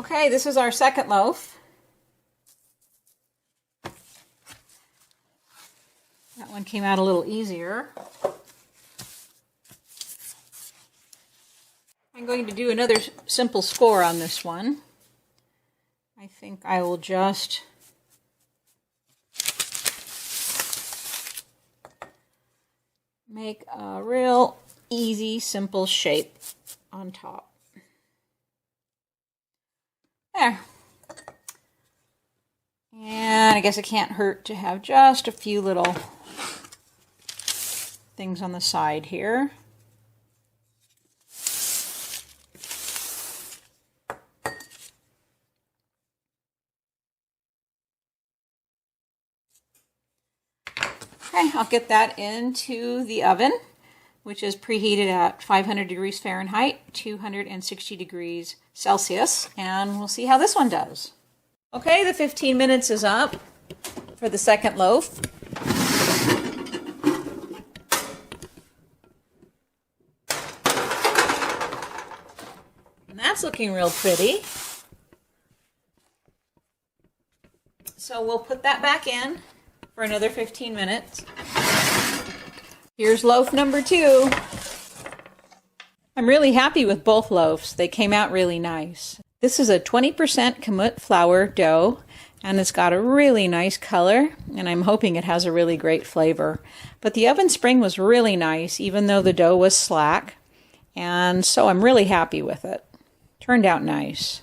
Okay, this is our second loaf. That one came out a little easier. I'm going to do another simple score on this one. I think I will just make a real easy, simple shape on top. There. And I guess it can't hurt to have just a few little things on the side here. Okay, I'll get that into the oven, which is preheated at 500 degrees Fahrenheit, 260 degrees Celsius, and we'll see how this one does. Okay, the 15 minutes is up for the second loaf. And that's looking real pretty. So we'll put that back in for another 15 minutes. Here's loaf number 2. I'm really happy with both loaves. They came out really nice. This is a 20% kamut flour dough, and it's got a really nice color, and I'm hoping it has a really great flavor. But the oven spring was really nice, even though the dough was slack, and so I'm really happy with it. Turned out nice.